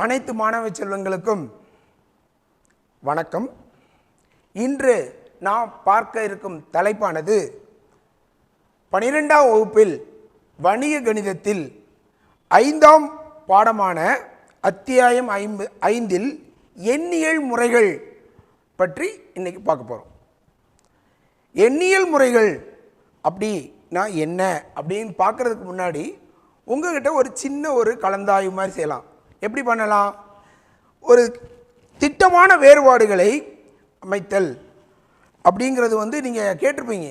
அனைத்து மாணவ செல்வங்களுக்கும் வணக்கம். இன்று நாம் பார்க்க இருக்கும் தலைப்பானது 12ஆம் வகுப்பில் வணிக கணிதத்தில் 5ஆம் பாடமான அத்தியாயம் 5இல் எண்ணியல் முறைகள் பற்றி இன்னைக்கு பார்க்க போறோம். எண்ணியல் முறைகள் அப்படினா என்ன அப்படின்னு பார்க்கறதுக்கு முன்னாடி உங்ககிட்ட ஒரு சின்ன ஒரு கலந்தாய்வு மாதிரி செய்யலாம். எப்படி பண்ணலாம்? ஒரு திட்டமான வேறுபாடுகளை அமைத்தல் அப்படிங்கிறது நீங்கள் கேட்டிருப்பீங்க.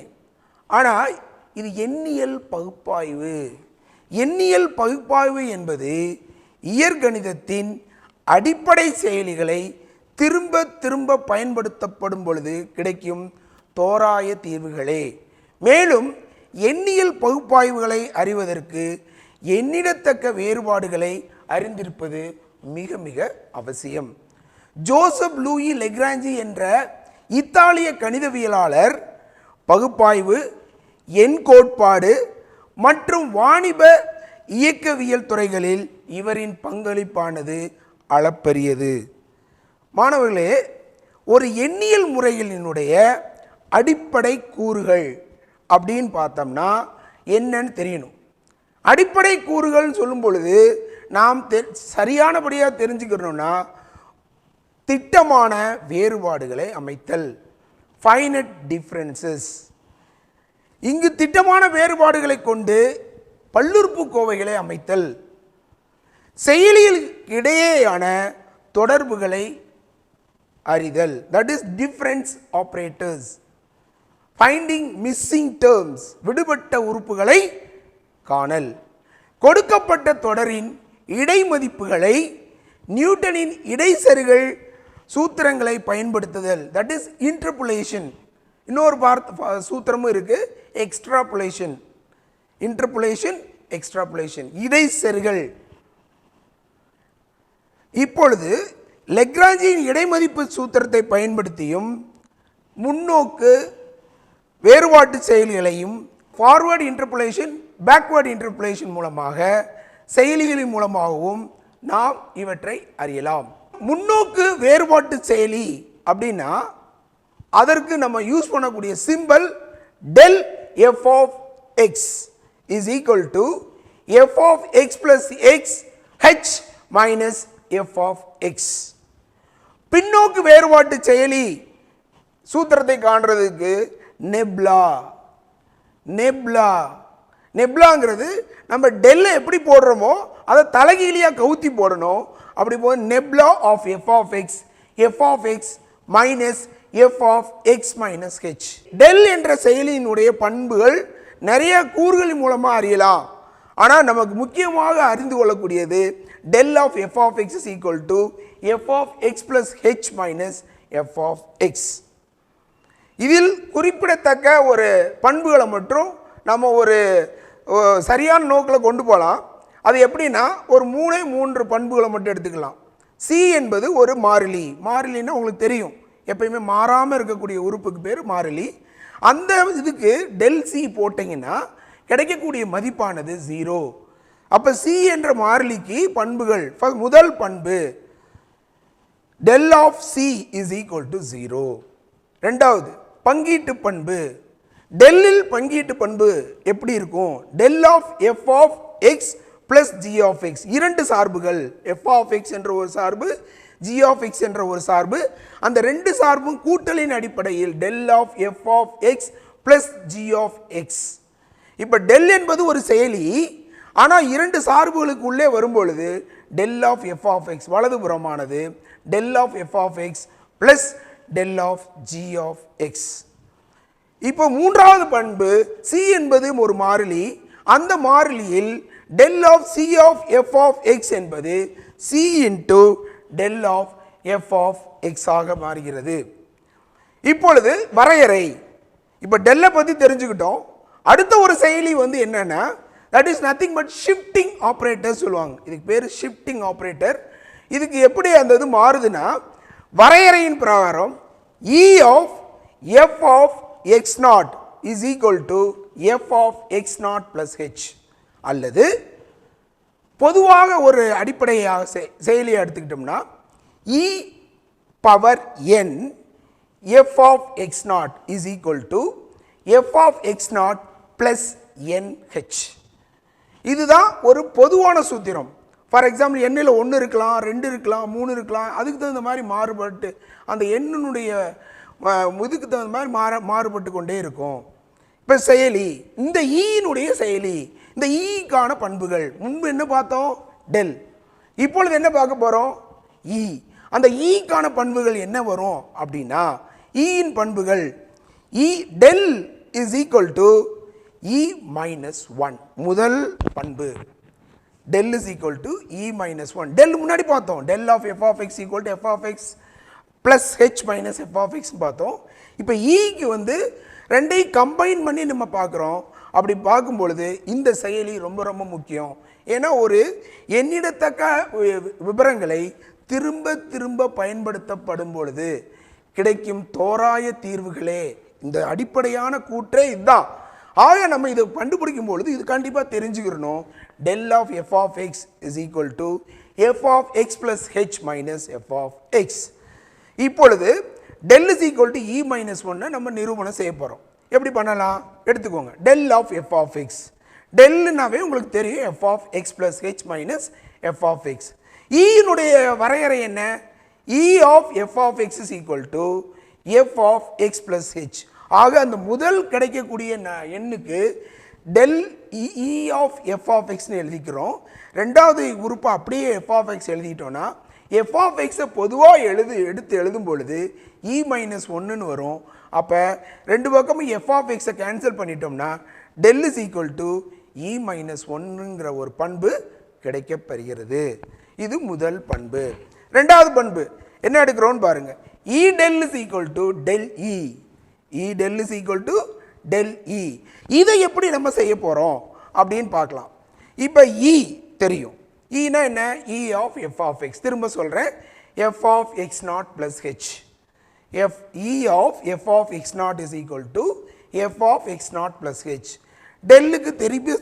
ஆனால் இது எண்ணியல் பகுப்பாய்வு. எண்ணியல் பகுப்பாய்வு என்பது இயற்கணிதத்தின் அடிப்படை செயலிகளை திரும்ப திரும்ப பயன்படுத்தப்படும் பொழுது கிடைக்கும் தோராய தீர்வுகளே. மேலும் எண்ணியல் பகுப்பாய்வுகளை அறிவதற்கு எண்ணிடத்தக்க வேறுபாடுகளை அறிந்திருப்பது மிக மிக அவசியம். ஜோசப் லூயி லெக்ராஞ்சி என்ற இத்தாலிய கணிதவியலாளர் பகுப்பாய்வு, எண் கோட்பாடு மற்றும் வாணிப இயக்கவியல் துறைகளில் இவரின் பங்களிப்பானது அளப்பரியது. மாணவர்களே, ஒரு எண்ணியல் முறைகளினுடைய அடிப்படை கூறுகள் அப்படின்னு பார்த்தோம்னா என்னன்னு தெரியணும். அடிப்படை கூறுகள் சொல்லும் பொழுது நாம் சரியானபடியாக தெரிஞ்சுக்கணும்னா திட்டமான வேறுபாடுகளை அமைத்தல், ஃபைனட் டிஃபரன்சஸ். இங்கு திட்டமான வேறுபாடுகளை கொண்டு பல்லுறுப்புக்கோவைகளை அமைத்தல், செயலிகள் இடையேயான தொடர்புகளை அறிதல், that is difference operators, finding missing terms, விடுபட்ட உறுப்புகளை காணல், கொடுக்கப்பட்ட தொடரின் இடைமதிப்புகளை, நியூட்டனின் இடைச்செருகல் சூத்திரங்களை பயன்படுத்துதல், தட் இஸ் இன்டர்போலேஷன். இன்னொரு சூத்திரமும் இருக்கு, எக்ஸ்ட்ராபோலேஷன். இன்டர்போலேஷன், எக்ஸ்ட்ராபோலேஷன், இடைச்செருகல். இப்பொழுது லெக்ராஞ்சியின் இடைமதிப்பு சூத்திரத்தை பயன்படுத்தியும் முன்னோக்கு வேறுபாட்டு செயல்களையும் ஃபார்வர்ட் இன்டர்போலேஷன், பேக்வர்ட் இன்டர்போலேஷன் மூலமாக செயலிகளின் மூலமாகவும் நாம் இவற்றை அறியலாம். முன்னோக்கு வேறுபாட்டு செயலி அப்படின்னா அதற்கு நம்ம யூஸ் பண்ணக்கூடிய symbol del f of x is equal to f of x plus x h minus f of x. பின்னோக்கு வேறுபாட்டு செயலி சூத்திரத்தை காண்றதுக்கு நெப்லா. நெப்லாங்கிறது நம்ம டெல்லை எப்படி போடுறோமோ அதை தலைகீழியாக கவுத்தி போடணும். அப்படி போது nabla of f of x minus f of x minus h. Del என்ற செயலியினுடைய பண்புகள் நிறைய கூறுகளின் மூலமாக அறியலாம். ஆனால் நமக்கு முக்கியமாக அறிந்து கொள்ளக்கூடியது del of f of x is equal to f of x plus h minus f of x. இதில் குறிப்பிடத்தக்க ஒரு பண்புகளை மட்டும் நம்ம ஒரு சரியான நோக்கில் கொண்டு போகலாம். அது எப்படின்னா ஒரு 3 பண்புகளை மட்டும் எடுத்துக்கலாம். சி என்பது ஒரு மாறிலி. மாறிலின்னா உங்களுக்கு தெரியும், எப்பயுமே மாறாமல் இருக்கக்கூடிய உறுப்புக்கு பேர் மாறிலி. அந்த இதுக்கு டெல் சி போட்டிங்கன்னா கிடைக்கக்கூடிய மதிப்பானது 0. அப்போ சி என்ற மாறிலிக்கு பண்புகள், முதல் பண்பு del of c is equal to 0. ரெண்டாவது பங்கீட்டு பண்பு. டெல்லில் பங்கீட்டு பண்பு எப்படி இருக்கும்? Del of f of x plus g of x. 2 சார்புகள், எஃப் ஆஃப் எக்ஸ் என்ற ஒரு சார்பு, ஜி ஆஃப் எக்ஸ் என்ற ஒரு சார்பு. அந்த 2 சார்பும் கூட்டலின் அடிப்படையில் del of f of x plus g of x. இப்போ டெல் என்பது ஒரு செயலி. ஆனால் 2 சார்புகளுக்கு உள்ளே வரும்பொழுது del of f of x வலதுபுறமானது del of f of x plus del of g of x. இப்போ மூன்றாவது பண்பு சி என்பது ஒரு மாறிலி. அந்த மாறிலியில் del of C of f of x என்பது C into del of f of x ஆக மாறுகிறது. இப்பொழுது வரையறை. இப்போ டெல்லை பற்றி தெரிஞ்சுக்கிட்டோம். அடுத்த ஒரு செயலி என்னன்னா that is nothing but shifting operator சொல்லுவாங்க. இதுக்கு பேர் ஷிஃப்டிங் ஆப்ரேட்டர். இதுக்கு எப்படி அந்த இது மாறுதுன்னா வரையறையின் பிரகாரம் E of f of x naught is equal to f of x naught plus h அல்லது பொதுவாக ஒரு அடிப்படையாக செயலியை எடுத்துக்கிட்டோம்னா e power n f of x naught is equal to f of x naught plus nh. இதுதான் ஒரு பொதுவான சூத்திரம். ஃபார் எக்ஸாம்பிள் எண்ணில் 1 இருக்கலாம், 2 இருக்கலாம், 3 இருக்கலாம், அதுக்கு தகுந்த மாதிரி மாறுபட்டு அந்த எண்ணினுடைய இதுக்கு தகுந்த மாதிரி மாறுபட்டு கொண்டே இருக்கும். இப்போ செயலி, இந்த ஈயினுடைய செயலி, இந்த ஈக்கான பண்புகள் முன்பு என்ன பார்த்தோம்? டெல். இப்பொழுது என்ன பார்க்க போகிறோம்? இ. அந்த ஈக்கான பண்புகள் என்ன வரும் அப்படின்னா, ஈயின் பண்புகள் E del is equal to E minus 1. முதல் பண்பு del is equal to e minus 1. del முன்னாடி பார்த்தோம். del of f of x equal to f of x plus h minus f of x பார்த்தோம். இப்போ ஈக்கு வந்து ரெண்டையும் கம்பைன் பண்ணி நம்ம பார்க்குறோம். அப்படி பார்க்கும் பொழுது இந்த செயலி ரொம்ப ரொம்ப முக்கியம். ஏன்னா ஒரு எண்ணிடத்தக்க விவரங்களை திரும்ப திரும்ப பயன்படுத்தப்படும் பொழுது கிடைக்கும் தோராய தீர்வுகளே இந்த அடிப்படையான கூற்றே இதுதான். ஆக நம்ம இதை கண்டுபிடிக்கும் பொழுது இது கண்டிப்பாக தெரிஞ்சுக்கிறணும். del of f of x is equal to f of x plus h minus f of x. இப்பொழுது del is equal to e minus 1 நம்ம நிரூபணம் செய்ய போகிறோம். எப்படி பண்ணலாம்? எடுத்துக்கோங்க. del of f of x. delனாவே உங்களுக்கு தெரியும் f of x plus h minus f of x. ஈயினுடைய வரையறை என்ன? e of f of x is equal to f of x plus h. ஆக அந்த முதல் கிடைக்கக்கூடிய எண்ணுக்கு del e of f of x ன்னு எழுதிக்கிறோம். ரெண்டாவது உறுப்பு அப்படியே f of x எழுதிட்டோம்னா f of x பொதுவாக எடுத்து எழுதும் பொழுது e minus 1ன்னு வரும். அப்போ ரெண்டு பக்கமும் f of x கேன்சல் பண்ணிட்டோம்னா del is equal to e minus 1ங்கிற ஒரு பண்பு கிடைக்கப்பெறுகிறது. இது முதல் பண்பு. ரெண்டாவது பண்பு என்ன எடுக்கிறோன்னு பாருங்க. e del is equal to del e. e del is equal to del e. இதை எப்படி நம்ம செய்ய போகிறோம் அப்படின்னு பார்க்கலாம். இப்போ e தெரியும். ஈனா என்ன? e of f of x. திரும்ப சொல்கிறேன். f of x naught plus h. e of f of x naught is equal to f of x naught plus h. டெல்லுக்கு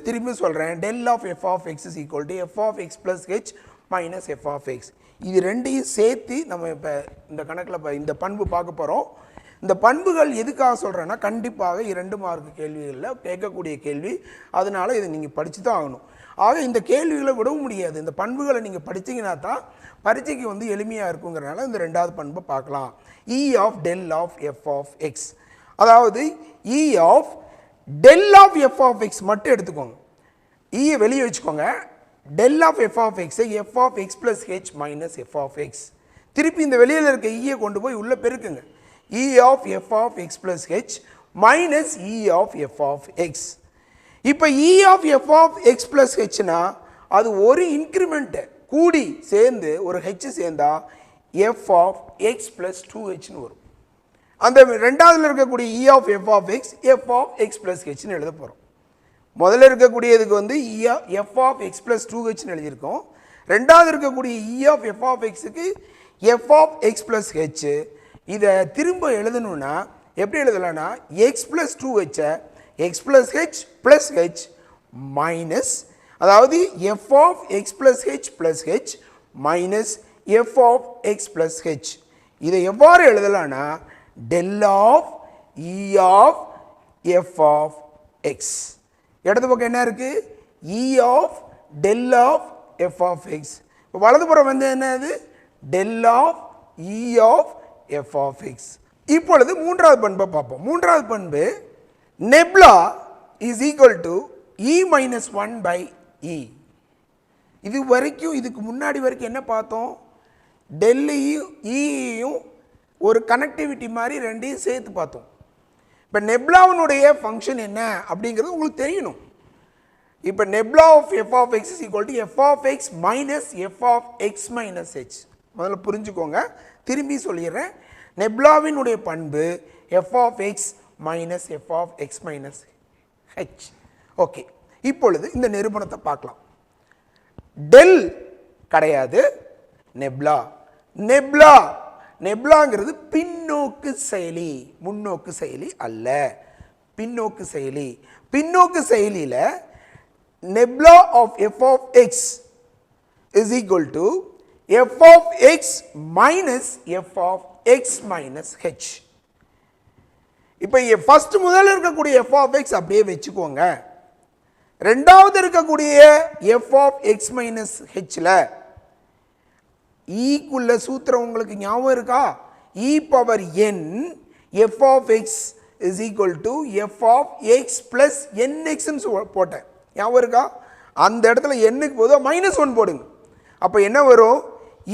திரும்பி சொல்கிறேன். del of f of x is equal to f of x plus h minus f of x. இது ரெண்டையும் சேர்த்து நம்ம இப்போ இந்த கணக்கில் இந்த பண்பு பார்க்க போகிறோம். இந்த பண்புகள் எதுக்காக சொல்கிறேன்னா கண்டிப்பாக 2 மார்க் கேள்விகளில் கேட்கக்கூடிய கேள்வி. அதனால இதை நீங்கள் படித்து தான் ஆகணும். ஆக இந்த கேள்விகளை விடவும் முடியாது. இந்த பண்புகளை நீங்கள் படித்தீங்கன்னா தான் பரீட்சைக்கு வந்து எளிமையாக இருக்குங்கிறனால இந்த ரெண்டாவது பண்பை பார்க்கலாம். e of del of f of x. அதாவது e of del of f of x மட்டும் எடுத்துக்கோங்க. ஈயை வெளியே வச்சுக்கோங்க. del of f of x f of x plus h minus f of x. திருப்பி இந்த வெளியில் இருக்க ஈயை கொண்டு போய் உள்ளே பெருக்குங்க. e of f of x plus h minus e of f of x. இப்போ e of f of x plus hனா அது ஒரு இன்க்ரிமெண்ட் கூடி சேர்ந்து ஒரு h சேர்ந்தா f of x plus 2hன்னு வரும். அந்த ரெண்டாவதுல இருக்கக்கூடிய e of f of x f of x plus hன்னு எழுத போகிறோம். முதல்ல இருக்கக்கூடியதுக்கு வந்து f of x plus 2hன்னு எழுதியிருக்கோம். ரெண்டாவது இருக்கக்கூடிய e of f of xக்கு f of x plus h. இதை திரும்ப எழுதணும்னா எப்படி எழுதலாம்னா x plus 2h x plus h plus h minus அதாவது f of x plus h plus h minus f of x plus h. இதை எவ்வாறு எழுதலாம்னா del of e of f of x. இடது பக்கம் என்ன இருக்கு? e of del of f of x. இப்போ வலதுபுறம் வந்து என்னது? del of e of f of x. இப்பொழுது மூன்றாவது பண்பை பார்ப்போம். மூன்றாவது பண்பு nebula is equal to e minus 1 by e. இது வரைக்கும் இதுக்கு முன்னாடி வரைக்கும் என்ன பார்த்தோம்? டெல்லையும் ஈயையும் ஒரு கனெக்டிவிட்டி மாதிரி ரெண்டையும் சேர்த்து பார்த்தோம். இப்போ நெப்லாவினுடைய ஃபங்க்ஷன் என்ன அப்படிங்கிறது உங்களுக்கு தெரியணும். இப்போ nebula of f of x is equal to f of x minus f of x minus h. முதல்ல புரிஞ்சுக்கோங்க. திரும்பி சொல்லிடுறேன். நெப்லாவினுடைய பண்பு f of x minus f of x minus h. Okay, இப்பொழுது இந்த நிரூபணத்தை பார்க்கலாம். டெல் கிடையாது, நெப்லா. நெப்லாங்கிறது பின்னோக்கு செயலி, முன்னோக்கு செயலி அல்ல, பின்னோக்கு செயலி. பின்னோக்கு செயலியில் nebula of f of x is equal to f of x minus f of x minus h. இப்போ ஃபர்ஸ்ட் முதல்ல இருக்கக்கூடிய f of x அப்படியே வெச்சுக்கோங்க. இரண்டாவது இருக்கக்கூடிய f of x minus h ல e குள்ள சூத்திரம் உங்களுக்கு ஞாபகம் இருக்கா? e power n f of x is equal to f of x plus nx ன்னு போட்டேன். ஞாபகம் இருக்கா? அந்த இடத்துல n க்கு போதா -1 போடுங்க. அப்ப என்ன வரும்?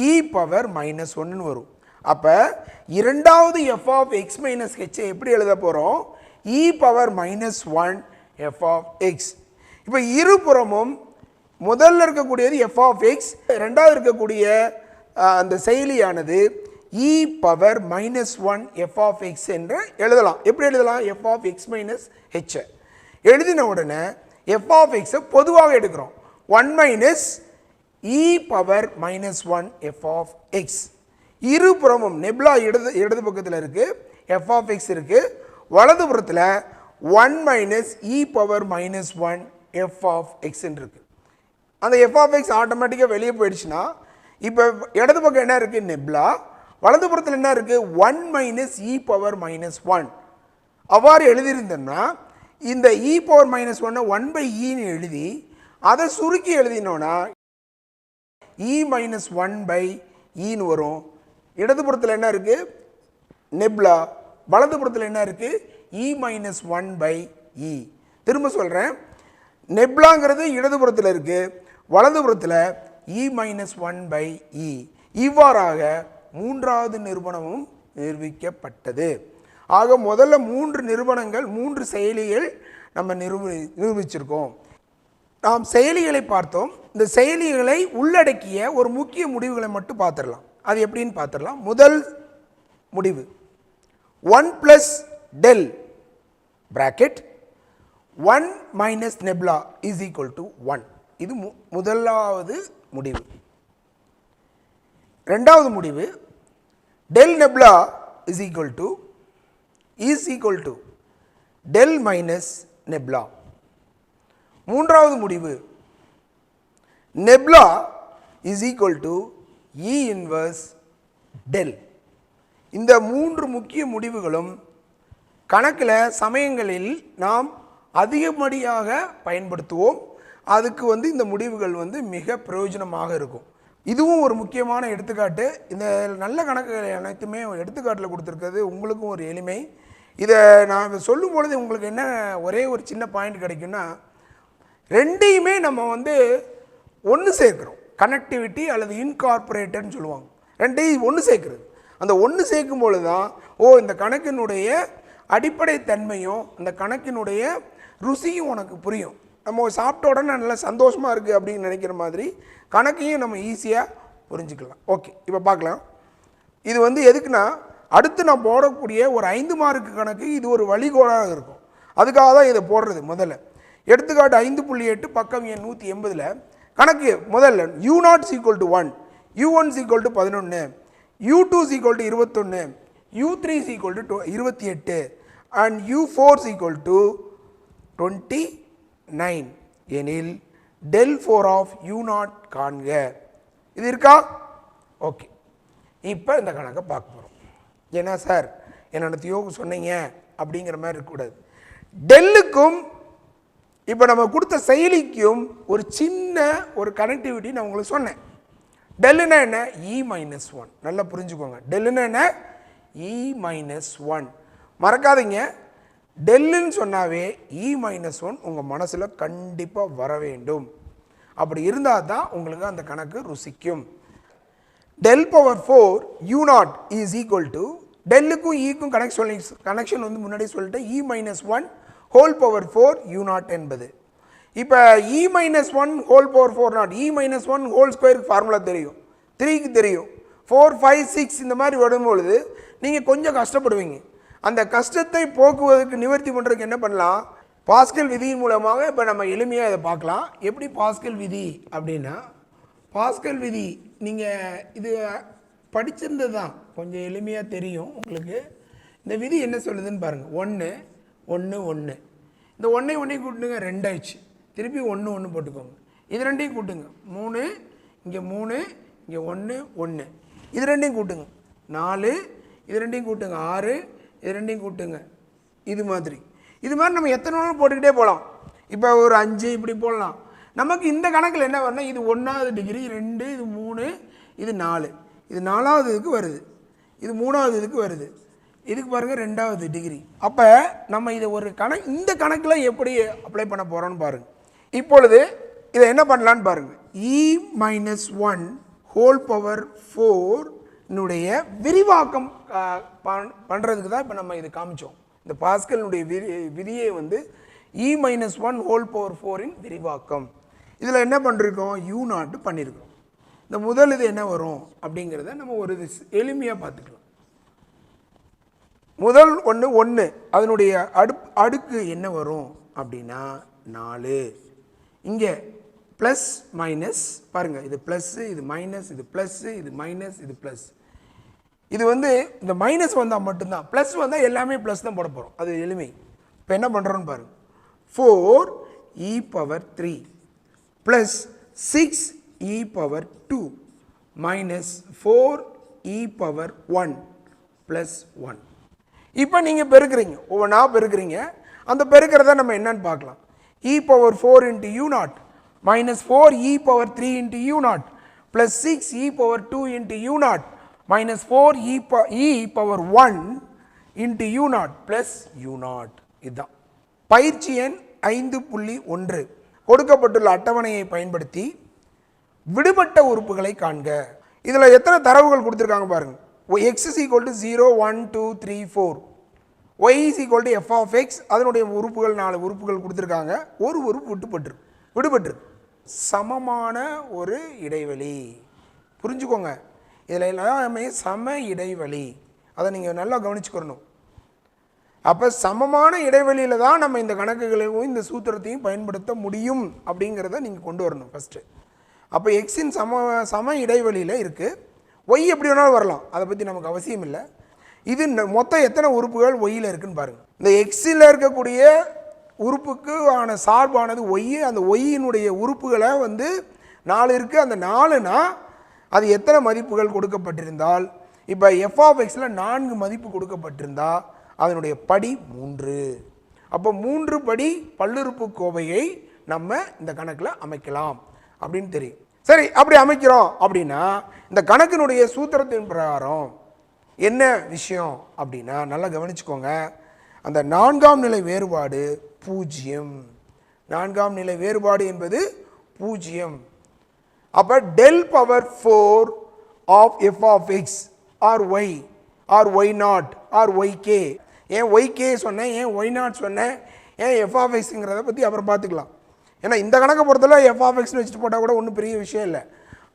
e power -1 ன்னு வரும். அப்ப இரண்டாவது f of x minus h எப்படி எழுத போறோம்? e power -1 f of x. இப்போ இருபுறமும் முதல்ல இருக்கக்கூடியது f of x, இரண்டாவது இருக்கக்கூடிய அந்த செயலியானது e power -1 f of x என்று எழுதலாம். எப்படி எழுதலாம்? f of x minus h எழுதின உடனே f of x பொதுவாக எடுக்கிறோம். 1 minus e power -1 f of x. இருபுறமும் நெபுலா இடது பக்கத்தில் இருக்கு, f of x இருக்கு, வலது புறத்தில் 1 minus e power -1 f of x இருக்கு. அந்த f of x ஆட்டோமேட்டிக்காக வெளியே போயிடுச்சுன்னா இப்போ இடது பக்கம் என்ன இருக்கு? நெபுலா. வலது புறத்தில் என்ன இருக்கு? 1 minus e power -1. அவ்வாறு எழுதியிருந்தோம்னா இந்த e power -1 1/e ன்னு எழுதி அதை சுருக்கி எழுதினோம்னா e -1/e ன்னு வரும். இடது புறத்தில் என்ன இருக்கு? நெபுலா. வலது புறத்தில் என்ன இருக்கு? e -1/e. திரும்ப சொல்றேன், நெபுலாங்கிறது இடது புறத்தில் இருக்கு, வலது புறத்தில் e -1/e. இவ்வாறாக மூன்றாவது நிரூபணமும் நிரூபிக்கப்பட்டது. ஆக முதல்ல 3 நிரூபணங்கள், 3 செயலிகள் நம்ம நிரூபிச்சிருக்கோம். நாம் செயலிகளை பார்த்தோம். இந்த செயலிகளை உள்ளடக்கிய ஒரு முக்கிய முடிவுகளை மட்டும் பார்த்துடலாம். அது எப்படின்னு பார்த்துடலாம். முதல் முடிவு 1 plus del bracket 1 minus nebula is equal to 1. இது முதலாவது முடிவு. இரண்டாவது முடிவு del nebula is equal to del minus nebula. மூன்றாவது முடிவு nebula is equal to E inverse del. இந்த 3 முக்கிய முடிவுகளும் கணக்கில் சமயங்களில் நாம் அதிகப்படியாக பயன்படுத்துவோம். அதுக்கு இந்த முடிவுகள் மிக பிரயோஜனமாக இருக்கும். இதுவும் ஒரு முக்கியமான எடுத்துக்காட்டு. இந்த நல்ல கணக்குகளை அனைத்துமே எடுத்துக்காட்டில் கொடுத்துருக்கிறது உங்களுக்கும் ஒரு எளிமை. இதை நான் சொல்லும் பொழுது உங்களுக்கு என்ன ஒரே ஒரு சின்ன பாயிண்ட் கிடைக்குன்னா, ரெண்டையுமே நம்ம ஒன்று சேர்க்கிறோம். கனெக்டிவிட்டி அல்லது இன்கார்பரேட்டர்னு சொல்லுவாங்க. ரெண்டையும் ஒன்று சேர்க்கிறது. அந்த ஒன்று சேர்க்கும் பொழுது தான் இந்த கணக்கினுடைய அடிப்படை தன்மையும் அந்த கணக்கினுடைய ருசியும் உனக்கு புரியும். நம்ம சாப்பிட்ட உடனே நல்லா சந்தோஷமாக இருக்குது அப்படின்னு நினைக்கிற மாதிரி கணக்கையும் நம்ம ஈஸியாக புரிஞ்சுக்கலாம். ஓகே, இப்போ பார்க்கலாம். இது எதுக்குன்னா, அடுத்து நான் போடக்கூடிய ஒரு 5 மார்க்கு கணக்கு இது ஒரு வழிகோலாக இருக்கும். அதுக்காக தான் இதை போடுறது. முதல்ல எடுத்துக்காட்டு 5.8 பக்கம் எண் 180ல் கணக்கு முதல்ல u0 = 1, u1 = 11, u2 = 21, u3 = 28 and u4 = 29 எனில் del 4 of u0 காண்க. இது இருக்கா? ஓகே, இப்போ இந்த கணக்கை பார்க்க போகிறோம். ஏன்னா சார் என்னோட தியோகு சொன்னீங்க அப்படிங்கிற மாதிரி இருக்கக்கூடாது. டெல்லுக்கும் இப்போ நம்ம கொடுத்த செயலிக்கும் ஒரு சின்ன ஒரு கனெக்டிவிட்டி நான் உங்களுக்கு சொன்னேன். டெல்லுனா என்ன? E -1. நல்லா புரிஞ்சுக்கோங்க. டெல்லுனா என்ன? E -1. மறக்காதீங்க, டெல்லுன்னு சொன்னாவே E -1 உங்கள் மனசில் கண்டிப்பாக வர வேண்டும். அப்படி இருந்தால் தான் உங்களுக்கு அந்த கணக்கு ருசிக்கும். del power 4 u0 is equal to டெல்லுக்கும் ஈக்கும் கனெக்ஷன் முன்னாடி சொல்லிட்டு E -1 whole power 4 u0 என்பது. இப்போ E -1 whole power 4 not E -1 whole square formula தெரியும், 3க்கு தெரியும், 4 5 6 இந்த மாதிரி வரும்பொழுது நீங்கள் கொஞ்சம் கஷ்டப்படுவீங்க. அந்த கஷ்டத்தை போக்குவதற்கு நிவர்த்தி பண்ணுறதுக்கு என்ன பண்ணலாம்? பாஸ்கல் விதியின் மூலமாக இப்போ நம்ம எளிமையாக இதை பார்க்கலாம். எப்படி பாஸ்கல் விதி அப்படின்னா, பாஸ்கல் விதி நீங்கள் இது படிச்சிருந்தது தான், கொஞ்சம் எளிமையாக தெரியும் உங்களுக்கு. இந்த விதி என்ன சொல்லுதுன்னு பாருங்கள். 1 1 1 இந்த 1 1 கூட்டுங்க 2 ஆயிடுச்சு. திருப்பி 1 1 போட்டுக்கோங்க. இது ரெண்டையும் கூட்டுங்க 3, இங்கே 3, இங்கே 1 1, இது ரெண்டையும் கூட்டுங்க 4, இது ரெண்டையும் கூட்டுங்க 6, இது ரெண்டையும் கூட்டுங்க இது மாதிரி நம்ம எத்தனை நாளும் போட்டுக்கிட்டே போகலாம். இப்போ ஒரு 5 இப்படி போடலாம். நமக்கு இந்த கணக்கில் என்ன வரணும், இது 1வது டிகிரி, 2, இது 3, இது 4, இது 4வது இதுக்கு வருது, இது 3வது இதுக்கு வருது, இதுக்கு பாருங்கள் 2வது டிகிரி. அப்போ நம்ம இதை ஒரு இந்த கணக்கில் எப்படி அப்ளை பண்ண போகிறோன்னு பாருங்கள். இப்பொழுது இதை என்ன பண்ணலான்னு பாருங்கள். e-1 ஹோல் பவர் 4 விரிவாக்கம் பண்ணுறதுக்கு தான் இப்போ நம்ம இது காமிச்சோம். இந்த பாஸ்கலினுடைய விதியை வந்து e-1 ஹோல் பவர் 4 விரிவாக்கம். இதில் என்ன பண்ணிருக்கோம், u0 பண்ணியிருக்கோம். இந்த முதல் இது என்ன வரும் அப்படிங்கிறத நம்ம ஒரு எளிமையாக பார்த்துக்கலாம். முதல் 1 அதனுடைய அடுக்கு என்ன வரும் அப்படின்னா 4. இங்கே ப்ளஸ் மைனஸ் பாருங்கள், இது ப்ளஸ்ஸு, இது மைனஸ், இது ப்ளஸ்ஸு, இது மைனஸ், இது ப்ளஸ். இது வந்து இந்த மைனஸ் வந்தால் மட்டும்தான், ப்ளஸ் வந்தால் எல்லாமே ப்ளஸ் தான் போட போகிறோம். அது எளிமை. இப்போ என்ன பண்ணுறோன்னு பாருங்கள். 4e⁻³ plus 6e⁻² minus 4e⁻1 plus 1. இப்போ நீங்கள் பெருக்கிறீங்க, ஒவ்வொன்றா பெருக்கிறீங்க. அந்த பெருக்கிறத நம்ம என்னன்னு பார்க்கலாம். e⁻4 into u0 minus 4e⁻3 into u0 plus 6e⁻2 into u0 minus 4e⁻1 into u0 plus u0. இதுதான் பயிற்சி எண் 5.1. கொடுக்கப்பட்டுள்ள அட்டவணையை பயன்படுத்தி விடுபட்ட உறுப்புகளை காண்க. இதில் எத்தனை தரவுகள் கொடுத்துருக்காங்க பாருங்க. x is equal to 0 1 2 3 4, y is equal to f of x, அதனுடைய உறுப்புகள் 4 உறுப்புகள் கொடுத்துருக்காங்க. ஒரு உறுப்பு விடுபட்டு சமமான ஒரு இடைவெளி. புரிஞ்சுக்கோங்க, இதில் எல்லாமே சம இடைவெளி, அதை நீங்கள் நல்லா கவனிச்சுக்கணும். அப்போ சமமான இடைவெளியில் தான் நம்ம இந்த கணக்குகளையும் இந்த சூத்திரத்தையும் பயன்படுத்த முடியும் அப்படிங்கிறத நீங்கள் கொண்டு வரணும் ஃபஸ்ட்டு. அப்போ எக்ஸின் சம இடைவெளியில் இருக்குது. ஒய் எப்படி வேணாலும் வரலாம், அதை பற்றி நமக்கு அவசியம் இல்லை. இது மொத்தம் எத்தனை உறுப்புகள் ஒய்யில் இருக்குன்னு பாருங்கள். இந்த எக்ஸில் இருக்கக்கூடிய உறுப்புக்கு ஆன சார்பானது ஒய். அந்த ஒய்யினுடைய உறுப்புகளை வந்து 4 இருக்குது. அந்த 4னா அது எத்தனை மதிப்புகள் கொடுக்கப்பட்டிருந்தால், இப்போ எஃப் ஆஃப் எக்ஸில் 4 மதிப்பு கொடுக்கப்பட்டிருந்தால் அதனுடைய படி 3. அப்போ 3 படி பல்லுறுப்புக்கோவையை நம்ம இந்த கணக்கில் அமைக்கலாம் அப்படின்னு தெரியும். சரி, அப்படி அமைக்கிறோம் அப்படின்னா இந்த கணக்கினுடைய சூத்திரத்தின் பிரகாரம் என்ன விஷயம் அப்படின்னா நல்லா கவனிச்சுக்கோங்க. அந்த 4ஆம் நிலை வேறுபாடு 0. 4ஆம் நிலை வேறுபாடு என்பது 0. அப்போ del power 4 of f of x r y r y not r y k. ஏன் ஒய்கே சொன்னேன், ஏன் ஒய் நாட் சொன்னேன், ஏன் எஃப் ஆஃப் எக்ஸுங்கிறத பற்றி அப்புறம் பார்த்துக்கலாம். ஏன்னா இந்த கணக்கை பொறுத்தவரை எஃப் ஆஃப் எக்ஸ்னு வச்சுட்டு போட்டால் கூட ஒன்றும் பெரிய விஷயம் இல்லை.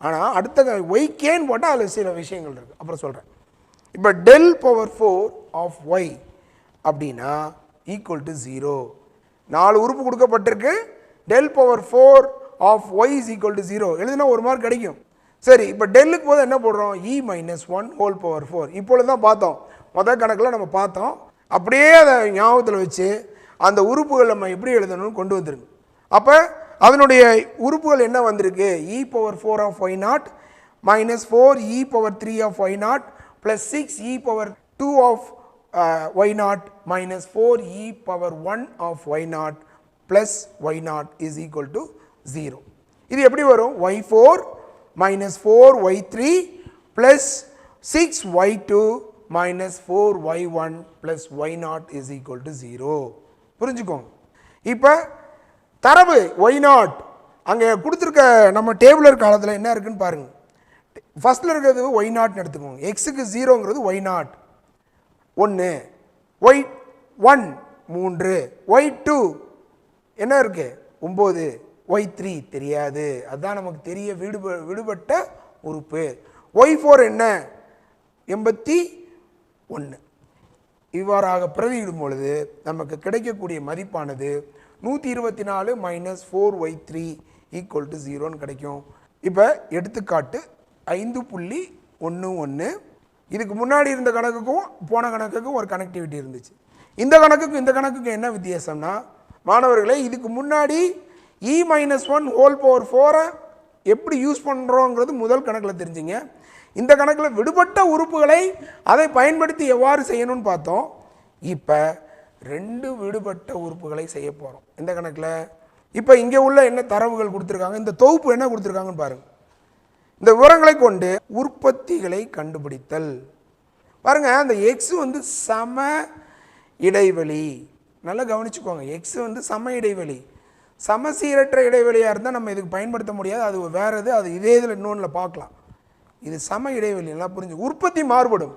ஆனால் அடுத்த ஒய்கேன்னு போட்டால் அதில் சில விஷயங்கள் இருக்குது, அப்புறம் சொல்கிறேன். இப்போ டெல் பவர் 4 ஆஃப் ஒய் அப்படின்னா ஈக்குவல் டு 0. 4 உறுப்பு கொடுக்கப்பட்டிருக்கு. Del power 4 of y is equal to 0 எழுதுனா 1 மார்க் கிடைக்கும். சரி, இப்போ டெல்லுக்கு போது என்ன போடுறோம், e-1 ஹோல் பவர் 4. இப்பொழுது தான் பார்த்தோம், முதல் கணக்கில் நம்ம பார்த்தோம். அப்படியே அதை ஞாபகத்தில் வச்சு அந்த உறுப்புகள் நம்ம எப்படி எழுதணும்னு கொண்டு வந்துருங்க. அப்போ அதனுடைய உறுப்புகள் என்ன வந்திருக்கு, e⁻4 of y not minus 4e⁻3 of y not plus 6e⁻2 of y0 minus 4e⁻1 of y0 plus y0 is equal to 0. இது எப்படி வரும், y4 minus 4y3 plus 6y2 minus 4y1 plus y0 is equal to 0. புரிஞ்சுக்கோங்க. இப்போ தரவு y0 அங்கே கொடுத்துருக்க நம்ம டேபிளர் காலத்தில் என்ன இருக்குன்னு பாருங்கள். ஃபஸ்ட்டில் இருக்கிறது y0 எடுத்துக்கோங்க. எக்ஸுக்கு 0ங்கிறது y0 1, y1 3, y2 என்ன இருக்குது 9, y3 தெரியாது, அதுதான் நமக்கு தெரிய விடுபட்ட உறுப்பு. y4 என்ன 81. இவ்வாறாக பிரதியிடும் பொழுது நமக்கு கிடைக்கக்கூடிய மதிப்பானது 124 மைனஸ் 4y3 ஈக்குவல் டு 0ன்னு கிடைக்கும். இப்போ எடுத்துக்காட்டு 5.11. இதுக்கு முன்னாடி இருந்த கணக்குக்கும் போன கணக்குக்கும் ஒரு கனெக்டிவிட்டி இருந்துச்சு. இந்த கணக்குக்கும் இந்த கணக்குக்கும் என்ன வித்தியாசம்னா மாணவர்களே, இதுக்கு முன்னாடி e-1 ஹோல் பவர் 4 எப்படி யூஸ் பண்ணுறோங்கிறது முதல் கணக்கில் தெரிஞ்சுங்க. இந்த கணக்கில் விடுபட்ட உறுப்புகளை அதை பயன்படுத்தி எவ்வாறு செய்யணும்னு பார்த்தோம். இப்போ 2 விடுபட்ட உறுப்புகளை செய்ய போகிறோம் இந்த கணக்கில். இப்போ இங்கே உள்ள என்ன தரவுகள் கொடுத்துருக்காங்க, இந்த தொகுப்பு என்ன கொடுத்துருக்காங்கன்னு பாருங்கள். இந்த விவரங்களை கொண்டு உற்பத்திகளை கண்டுபிடித்தல். பாருங்கள், அந்த எக்ஸ் வந்து சம இடைவெளி, நல்லா கவனிச்சுக்கோங்க. எக்ஸ் வந்து சம இடைவெளி, சமசீரற்ற இடைவெளியாக இருந்தால் நம்ம இதுக்கு பயன்படுத்த முடியாது, அது வேறு இது, அது இதே இதில் இன்னொன்றில் பார்க்கலாம். இது சம இடைவெளி, நல்லா புரிஞ்சு. உற்பத்தி மாறுபடும்.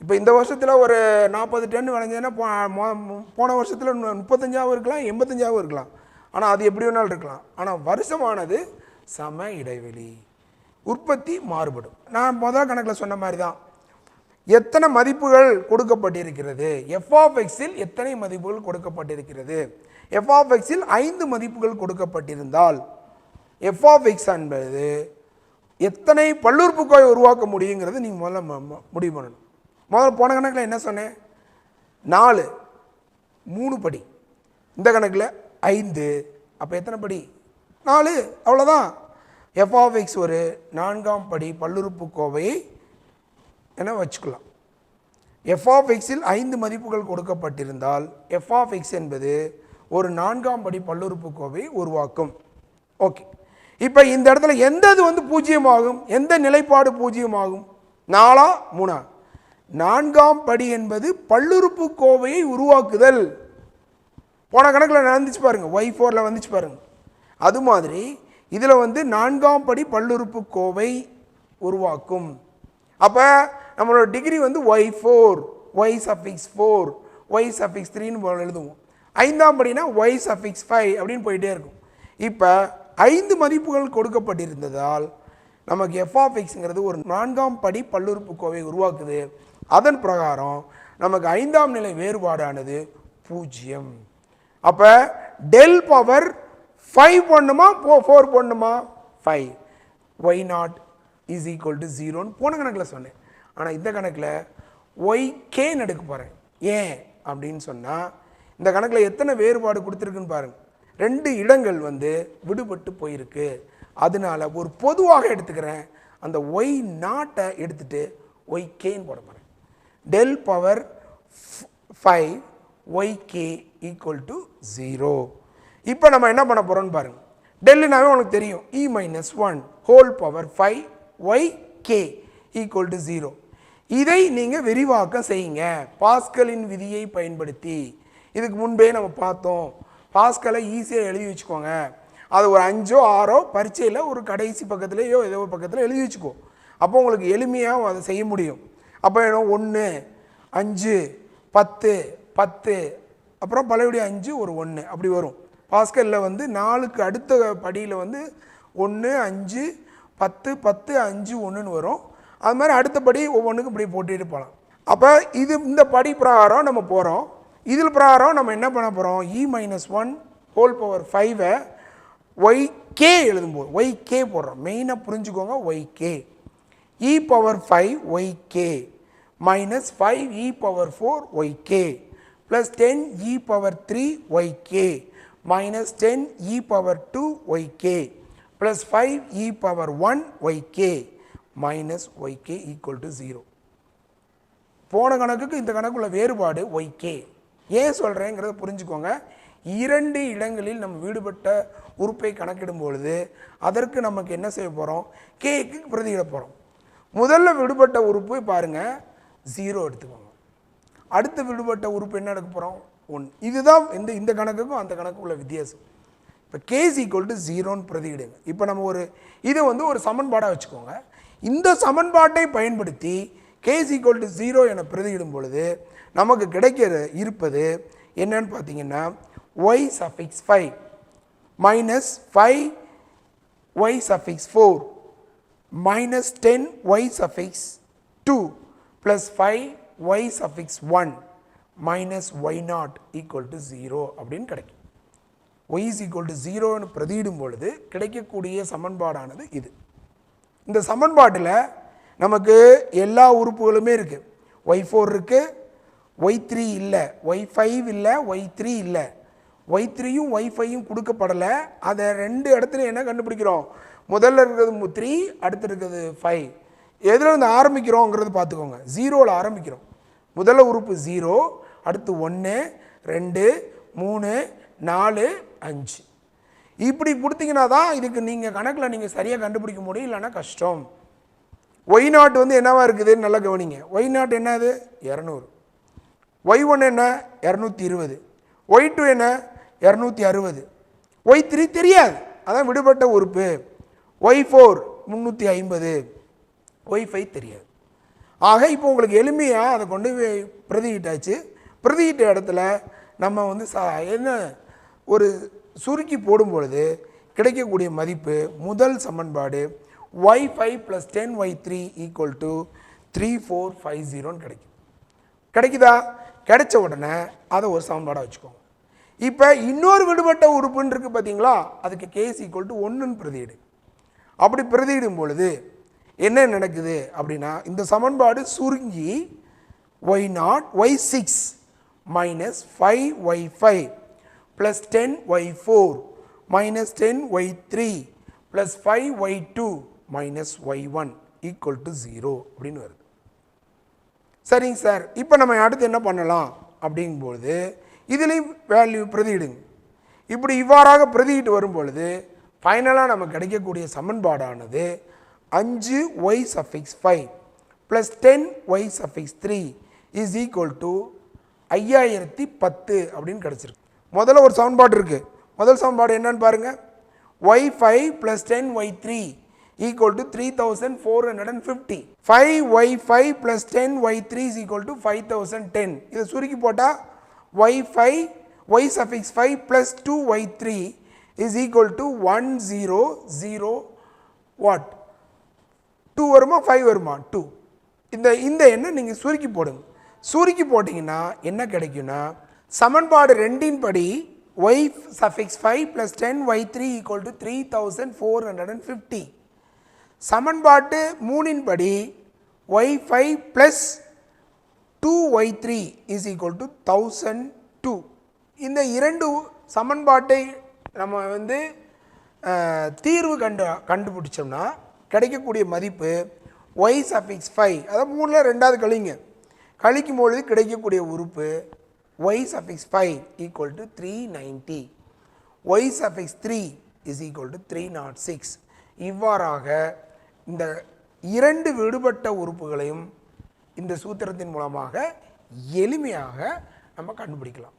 இப்போ இந்த வருஷத்தில் ஒரு 40 டன் விளைஞ்சதுன்னா போன வருஷத்தில் 35ஆகவும் இருக்கலாம், 85ஆகவும் இருக்கலாம். ஆனால் அது எப்படி வேணாலும் இருக்கலாம். ஆனால் வருஷமானது சம இடைவெளி, உற்பத்தி மாறுபடும். நான் முதல் கணக்கில் சொன்ன மாதிரி தான், எத்தனை மதிப்புகள் கொடுக்கப்பட்டிருக்கிறது, எஃப் ஆஃப் எக்ஸில் எத்தனை மதிப்புகள் கொடுக்கப்பட்டிருக்கிறது. எஃப் ஆஃப் எக்ஸில் 5 மதிப்புகள் கொடுக்கப்பட்டிருந்தால் எஃப் ஆஃப் எக்ஸ் என்பது எத்தனை பல்லுறுப்புக்கோவை உருவாக்க முடியுங்கிறது நீங்கள் முதல்ல முடிவு பண்ணணும். முதல்ல போன கணக்கில் என்ன சொன்னேன், 4 3 படி, இந்த கணக்கில் 5, அப்போ எத்தனை படி, 4, அவ்வளோதான். எஃப் ஆஃப் எக்ஸ் ஒரு 4ஆம் படி பல்லுறுப்புக்கோவையை என வச்சுக்கலாம். எஃப் ஆஃப் எக்ஸில் 5 மதிப்புகள் கொடுக்கப்பட்டிருந்தால் எஃப் ஆஃப் எக்ஸ் என்பது ஒரு 4ஆம் படி பல்லுறுப்புக்கோவை உருவாக்கும். ஓகே, இப்போ இந்த இடத்துல எந்த இது வந்து பூஜ்ஜியமாகும், எந்த நிலைப்பாடு பூஜ்ஜியமாகும், 4ஆ 3ஆ? 4ஆம் படி என்பது பல்லுறுப்புக்கோவையை உருவாக்குதல். போன கணக்கில் நடந்துச்சு பாருங்க, y4ல் வந்துச்சு பாருங்க. அது மாதிரி இதில் வந்து 4ஆம் படி பல்லுறுப்புக்கோவை உருவாக்கும். அப்போ நம்மளோட டிகிரி வந்து y4, y suffix 4, y suffix 3ன்னு எழுதுவோம். 5ஆம் படினா y சஃபிக்ஸ் 5 அப்படின்னு போயிட்டே இருக்கும். இப்போ 5 மதிப்புகள் கொடுக்கப்பட்டிருந்ததால் நமக்கு எஃப் ஆஃப் எக்ஸுங்கிறது ஒரு 4ஆம் படி பல்லுறுப்புக்கோவை உருவாக்குது. அதன் பிரகாரம் நமக்கு 5ஆம் நிலை வேறுபாடானது 0. அப்போ டெல் பவர் 5 பண்ணுமா 4 பண்ணுமா, 5, y0 இஸ் ஈக்குவல் டு 0ன்னு போன கணக்கில் சொன்னேன். ஆனால் இந்த கணக்கில் ஒய்கேன்னு எடுக்க போகிறேன். ஏன் அப்படின்னு சொன்னால் இந்த கணக்கில் எத்தனை வேறுபாடு கொடுத்துருக்குன்னு பாருங்கள். 2 இடங்கள் வந்து விடுபட்டு போயிருக்கு. அதனால ஒரு பொதுவாக எடுத்துக்கிறேன், அந்த y0 எடுத்துட்டு ஒய்கேன்னு போட போகிறேன். Del power 5 yk equal to 0. இப்போ நம்ம என்ன பண்ண போகிறோம்னு பாருங்கள். டெல்லுனாவே உனக்கு தெரியும், e-1 whole power 5 yk equal to 0. இதை நீங்கள் விரிவாக்கம் செய்யுங்க பாஸ்கலின் விதியை பயன்படுத்தி. இதுக்கு முன்பே நம்ம பார்த்தோம், பாஸ்கலை ஈஸியாக எழுதி வச்சுக்கோங்க. அது ஒரு 5ஓ 6ஓ பரீட்சையில் ஒரு கடைசி பக்கத்துலேயோ ஏதோ ஒரு பக்கத்தில் எழுதி வச்சுக்கோ. அப்போ உங்களுக்கு எளிமையாக அதை செய்ய முடியும். அப்போ 1 5 10 10 அப்புறம் பழையபடி 5 ஒரு 1 அப்படி வரும். பாஸ்கலில் வந்து 4க்கு அடுத்த படியில் வந்து 1 5 10 10 5 1ன்னு வரும். அது மாதிரி அடுத்த படி ஒவ்வொன்றுக்கும் இப்படி போட்டுட்டு போகலாம். அப்போ இது இந்த படி பிரகாரம் நம்ம போகிறோம். இதில் பிரகாரம் நம்ம என்ன பண்ண போகிறோம், e-1 ஹோல் பவர் 5ஐ yk எழுதும்போது yk போடுறோம். மெயினாக புரிஞ்சுக்கோங்க, yk e power 5 yk minus 5 e power 4 yk plus 10 e power 3 yk minus 10 e power 2 yk plus 5 e power 1 yk minus yk equal to 0. போன கணக்குக்கு இந்த கணக்குள்ள வேறுபாடு yk. ஏன் சொல்கிறேங்கிறத புரிஞ்சுக்கோங்க. 2 இடங்களில் நம்ம விடுபட்ட உறுப்பை கணக்கிடும் பொழுது அதற்கு நமக்கு என்ன செய்ய போகிறோம், கேக்கு பிரதியிட போகிறோம். முதல்ல விடுபட்ட உறுப்பு பாருங்கள் 0 எடுத்துக்கோங்க. அடுத்த விடுபட்ட உறுப்பு என்ன எடுக்க போகிறோம், 1. இதுதான் இந்த கணக்குக்கும் அந்த கணக்கு உள்ள வித்தியாசம். இப்போ கேஸ் ஈக்குவல் டு 0ன்னு பிரதியிடுங்க. இப்போ நம்ம இதை வந்து ஒரு சமன்பாடாக வச்சுக்கோங்க. இந்த சமன்பாட்டை பயன்படுத்தி கேஸ் ஈக்குவல் டு 0 என பிரதியிடும் பொழுது நமக்கு இருப்பது என்னன்னு பார்த்தீங்கன்னா y suffix 5 minus 5 y suffix 4 minus 10 y suffix 2 plus 5 y suffix 1 minus y0 equal to 0 அப்படின்னு கிடைக்கும். y is equal to 0ன்னு பிரதியிடும் பொழுது கிடைக்கக்கூடிய சமன்பாடானது இது. இந்த சமன்பாட்டில் நமக்கு எல்லா உறுப்புகளுமே இருக்குது. y4 இருக்குது, y3 இல்லை, y5 இல்லை, y3 இல்லை. y3யும் y5யும் கொடுக்கப்படலை. அதை 2 இடத்துல என்ன கண்டுபிடிக்கிறோம், முதல்ல இருக்கிறது 3, அடுத்து இருக்கிறது 5. எதில் இருந்து ஆரம்பிக்கிறோங்கிறது பார்த்துக்கோங்க. 0ல் ஆரம்பிக்கிறோம். முதல்ல உறுப்பு 0, அடுத்து 1, 2, 3, 4, 5. இப்படி கொடுத்தீங்கன்னா தான் இதுக்கு நீங்கள் கணக்கில் நீங்கள் சரியாக கண்டுபிடிக்க முடியும், இல்லைன்னா கஷ்டம். Y0 வந்து என்னவா இருக்குதுன்னு நல்லா கவனிங்க. Y0 என்னது? 200. Y1 என்ன? 220. Y2 என்ன? 260. Y3 தெரியாது, அதான் விடுபட்ட உறுப்பு. Y4 350. Y5 தெரியாது. ஆக இப்போ உங்களுக்கு எளிமையாக அதை கொண்டு பிரதியிட்டாச்சு. பிரதியிட்ட இடத்துல நம்ம வந்து என்ன ஒரு சுருக்கி போடும் பொழுது கிடைக்கக்கூடிய மதிப்பு முதல் சமன்பாடு y5 + 10y3 = 3450 கிடைக்கும். கிடைக்குதா? கிடைச்ச உடனே அதை ஒரு சமன்பாடாக வச்சுக்கோங்க. இப்போ இன்னொரு விடுபட்ட உறுப்புன்னு இருக்குது பார்த்தீங்களா, அதுக்கு k = 1ன்னு பிரதியிடு. அப்படி பிரதியிடும் பொழுது என்ன நடக்குது அப்படின்னா, இந்த சமன்பாடு சுருங்கி y0 y6 - 5y5 + 10y4 - 10y3 + 5y2 - y1 = 0 அப்படின்னு வருது. சரிங்க சார், இப்போ நம்ம அடுத்து என்ன பண்ணலாம் அப்படிங்கும்பொழுது இதுலேயும் வேல்யூ பிரதியிடுங்க. இப்படி இவ்வாறாக பிரதியிட்டு வரும்பொழுது ஃபைனலாக நமக்கு கிடைக்கக்கூடிய சமன்பாடானது 5y5 + 10y3 = 5010 அப்படின்னு கிடச்சிருக்கு. முதல்ல ஒரு சமன்பாடு இருக்குது. முதல் சமன்பாடு என்னன்னு பாருங்கள். y5 + 10y3 = 3450. 5y5 + 10y3 = 5010. இதை சுருக்கி போட்டால் y5 + 2y3 = 100 வாட். 2 வருமா 5 வருமா? 2. இந்த எண்ணை நீங்கள் சுருக்கி போடுங்க. சுருக்கி போட்டிங்கன்னா என்ன கிடைக்குன்னா, சமன்பாடு 2ன் படி y5 + 10y3 = 3450. சமன்பாட்டு 3ன் படி y5 + 2y3 = 1002. இந்த இரண்டு சமன்பாட்டை நம்ம வந்து தீர்வு கண்டுபிடிச்சோம்னா கிடைக்கக்கூடிய மதிப்பு y5, அதாவது 3ல் 2வது கழிங்க, கழிக்கும் பொழுது கிடைக்கக்கூடிய உறுப்பு y5 = 390, y3 = 306. இவ்வாறாக இந்த இரண்டு விடுபட்ட உறுப்புகளையும் இந்த சூத்திரத்தின் மூலமாக எளிமையாக நம்ம கண்டுபிடிக்கலாம்.